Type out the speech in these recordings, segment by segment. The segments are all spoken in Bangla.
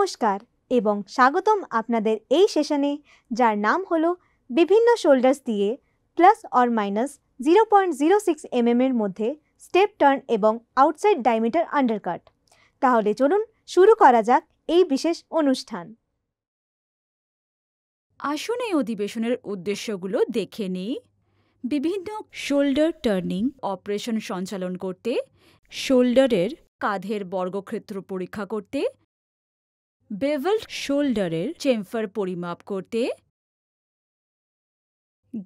নমস্কার এবং স্বাগতম আপনাদের এই সেশনে, যার নাম হলো বিভিন্ন শোল্ডার্স দিয়ে প্লাস অর মাইনাস 0.06 mm এর মধ্যে স্টেপ টার্ন এবং আউটসাইড ডায়ামিটার আন্ডারকাট। তাহলে চলুন শুরু করা যাক এই বিশেষ অনুষ্ঠান। আসুন এই অধিবেশনের উদ্দেশ্যগুলো দেখে নিই। বিভিন্ন শোল্ডার টার্নিং অপারেশন সঞ্চালন করতে, শোল্ডারের কাঁধের বর্গক্ষেত্র পরীক্ষা করতে, বেভেলড শোল্ডারের চেম্ফার পরিমাপ করতে,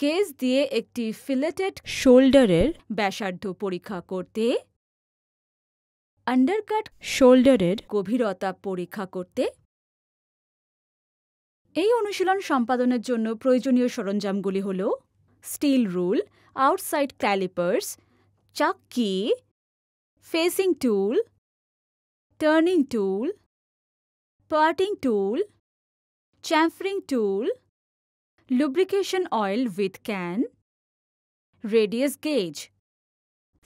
গেজ দিয়ে একটি ফিলেটেড শোল্ডারের ব্যাসার্ধ পরীক্ষা করতে, আন্ডারকাট শোল্ডারের গভীরতা পরীক্ষা করতে। এই অনুশীলন সম্পাদনের জন্য প্রয়োজনীয় সরঞ্জামগুলি হল স্টিল রুল, আউটসাইড ক্যালিপার্স, চাক্কি, facing tool, turning tool, parting tool, chamfering tool, lubrication oil with can, radius gauge.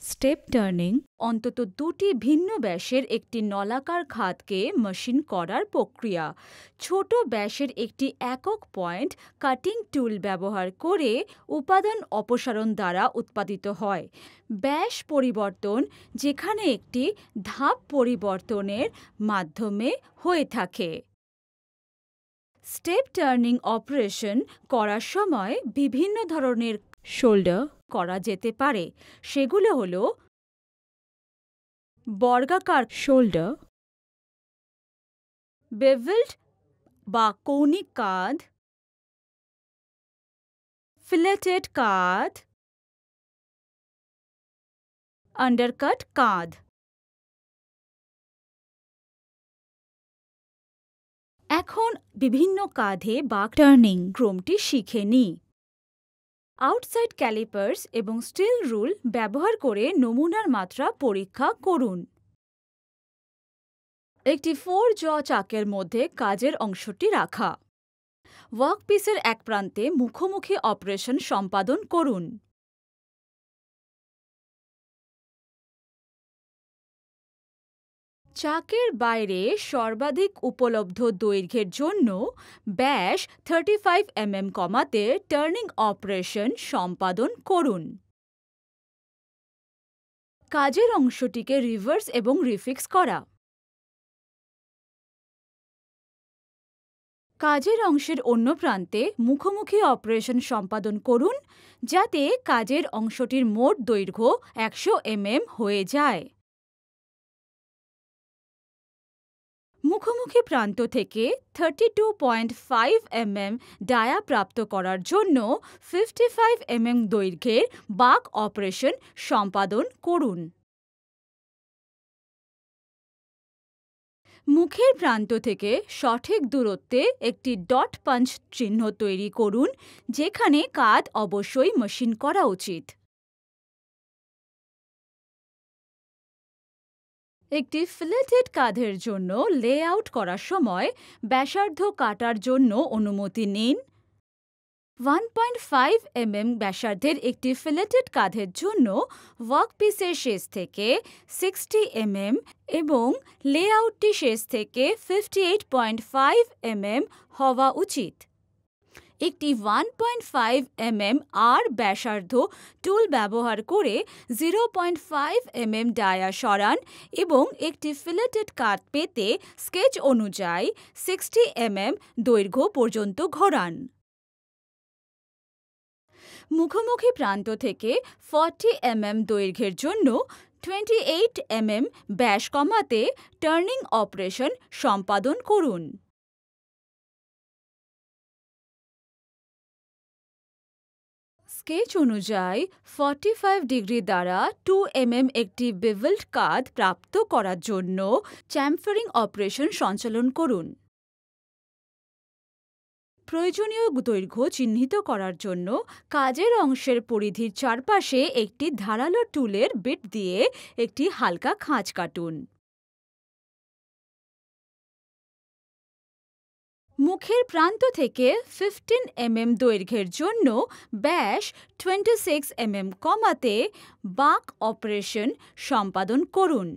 Step turning অন্তত দুটি ভিন্ন ব্যাসের একটি নলাকার খাতকে মেশিন করার প্রক্রিয়া। ছোট ব্যাসের একটি একক পয়েন্ট কাটিং টুল ব্যবহার করে উপাদান অপসারণ দ্বারা উৎপাদিত হয়। ব্যাস পরিবর্তন যেখানে একটি ধাপ পরিবর্তনের মাধ্যমে হয়ে থাকে। স্টেপ টার্নিং অপারেশন করার সময় বিভিন্ন ধরনের শোল্ডার করা যেতে পারে। সেগুলো হল বর্গাকার শোল্ডার, বেভেলড বা কৌণিক কাঁধ, ফিলেটেড কাঁধ, আন্ডারকাট কাঁধ। এখন বিভিন্ন কাঁধে বা টার্নিং ক্রমটি শিখে নিই। আউটসাইড ক্যালিপার্স এবং স্টিল রুল ব্যবহার করে নমুনার মাত্রা পরীক্ষা করুন। একটি 4 জ চাকের মধ্যে কাজের অংশটি রাখা। ওয়ার্কপিসের এক প্রান্তে মুখোমুখি অপারেশন সম্পাদন করুন। চাকের বাইরে সর্বাধিক উপলব্ধ দৈর্ঘ্যের জন্য ব্যাস 35 mm কমাতে টার্নিং অপারেশন সম্পাদন করুন। কাজের অংশটিকে রিভার্স এবং রিফিক্স করা। কাজের অংশের অন্য প্রান্তে মুখোমুখি অপারেশন সম্পাদন করুন যাতে কাজের অংশটির মোট দৈর্ঘ্য 100 mm হয়ে যায়। মুখোমুখি প্রান্ত থেকে 32.5 mm ডায়া প্রাপ্ত করার জন্য 55 mm দৈর্ঘ্যের বাঁক অপারেশন সম্পাদন করুন। মুখের প্রান্ত থেকে সঠিক দূরত্বে একটি ডট পাঞ্চ চিহ্ন তৈরি করুন যেখানে কাঁধ অবশ্যই মেশিন করা উচিত। একটি ফিলেটেড কাঁধের জন্য লেআউট করার সময় ব্যাসার্ধ কাটার জন্য অনুমতি নিন। 1.5 mm ব্যাসার্ধের একটি ফিলেটেড কাঁধের জন্য ওয়ার্কপিসের শেষ থেকে 60 mm এবং লেআউটটি শেষ থেকে 58.5 mm হওয়া উচিত। একটি 1.5 mm আর ব্যাসার্ধ টুল ব্যবহার করে 0.5 mm ডায়া সরান এবং একটি ফিলেটেড কাট পেতে স্কেচ অনুযায়ী 60 mm দৈর্ঘ্য পর্যন্ত ঘোরান। মুখোমুখি প্রান্ত থেকে 40 mm দৈর্ঘ্যের জন্য 28 mm ব্যাস কমাতে টার্নিং অপারেশন সম্পাদন করুন। স্কেচ অনুযায়ী 45 ডিগ্রি দ্বারা 2 mm একটি বেভেলড কাঁধ প্রাপ্ত করার জন্য চ্যাম্ফারিং অপারেশন সঞ্চালন করুন। প্রয়োজনীয় দৈর্ঘ্য চিহ্নিত করার জন্য কাজের অংশের পরিধির চারপাশে একটি ধারালো টুলের বিট দিয়ে একটি হালকা খাঁজ কাটুন। মুখের প্রান্ত থেকে 15 mm দৈর্ঘ্যের জন্য ব্যাস 26 mm কমাতে বাঁক অপারেশন সম্পাদন করুন।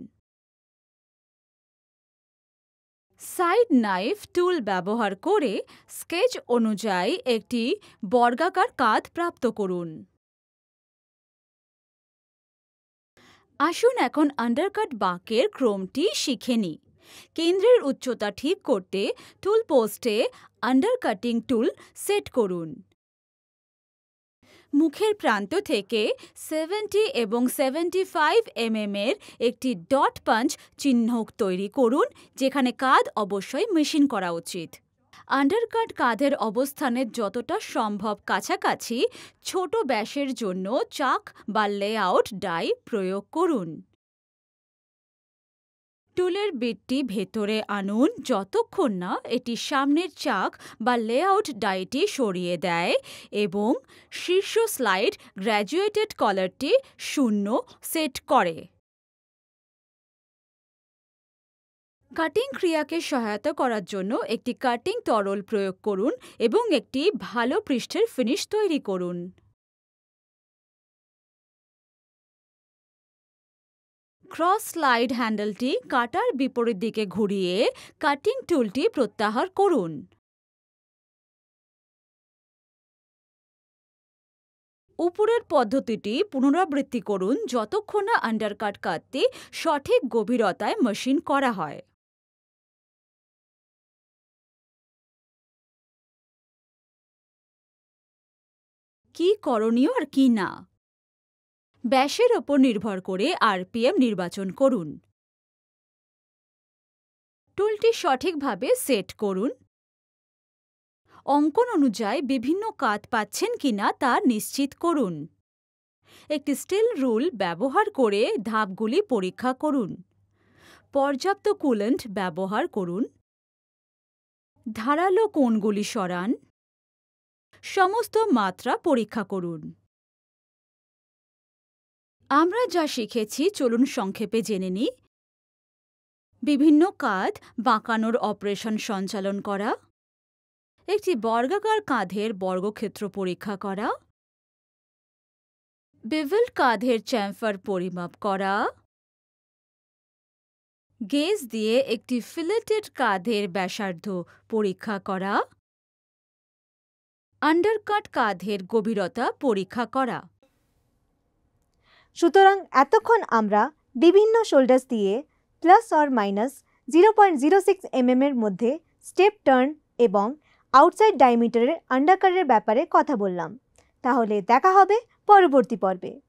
সাইড নাইফ টুল ব্যবহার করে স্কেচ অনুযায়ী একটি বর্গাকার কাঁধ প্রাপ্ত করুন। আসুন এখন আন্ডারকাট বাঁকের ক্রমটি শিখে নিই। কেন্দ্রের উচ্চতা ঠিক করতে টুল পোস্টে আন্ডারকাটিং টুল সেট করুন। মুখের প্রান্ত থেকে 70 এবং 75 এর একটি ডট পাঞ্চ চিহ্ন তৈরি করুন, যেখানে কাঁধ অবশ্যই মেশিন করা উচিত। আন্ডারকাট কাঁধের অবস্থানের যতটা সম্ভব কাছাকাছি ছোট ব্যাসের জন্য চাক বা লেআউট ডাই প্রয়োগ করুন। টুলের বিটটি ভেতরে আনুন যতক্ষণ না এটি সামনের চাক বা লেআউট ডাইটি সরিয়ে দেয় এবং শীর্ষ স্লাইড গ্র্যাজুয়েটেড কলারটি 0 সেট করে। কাটিং ক্রিয়াকে সহায়তা করার জন্য একটি কাটিং তরল প্রয়োগ করুন এবং একটি ভালো পৃষ্ঠের ফিনিশ তৈরি করুন। ক্রস স্লাইড হ্যান্ডেলটি কাটার বিপরীত দিকে ঘুরিয়ে কাটিং টুলটি প্রত্যাহার করুন। উপরের পদ্ধতিটি পুনরাবৃত্তি করুন যতক্ষণ না আন্ডারকাট কাটটি সঠিক গভীরতায় মেশিন করা হয়। কি করণীয় আর কি না? ব্যাসের ওপর নির্ভর করে আরপিএম নির্বাচন করুন। টুলটি সঠিকভাবে সেট করুন। অঙ্কন অনুযায়ী বিভিন্ন কাট পাচ্ছেন কিনা তা নিশ্চিত করুন। একটি স্টিল রুল ব্যবহার করে ধাপগুলি পরীক্ষা করুন। পর্যাপ্ত কুলেন্ট ব্যবহার করুন। ধারালো কোণগুলি সরান। সমস্ত মাত্রা পরীক্ষা করুন। আমরা যা শিখেছি চলুন সংক্ষেপে জেনে নিই। বিভিন্ন কাঁধ বাঁকানোর অপারেশন সঞ্চালন করা, একটি বর্গাকার কাঁধের বর্গক্ষেত্র পরীক্ষা করা, বেভেল কাঁধের চ্যাম্ফার পরিমাপ করা, গেজ দিয়ে একটি ফিলেটেড কাঁধের ব্যাসার্ধ পরীক্ষা করা, আন্ডারকাট কাঁধের গভীরতা পরীক্ষা করা। সুতরাং এতক্ষণ আমরা বিভিন্ন শোল্ডার্স দিয়ে ±0.06 এর মধ্যে স্টেপ টার্ন এবং আউটসাইড ডায়ামিটারের আন্ডারকাটের ব্যাপারে কথা বললাম। তাহলে দেখা হবে পরবর্তী পর্বে।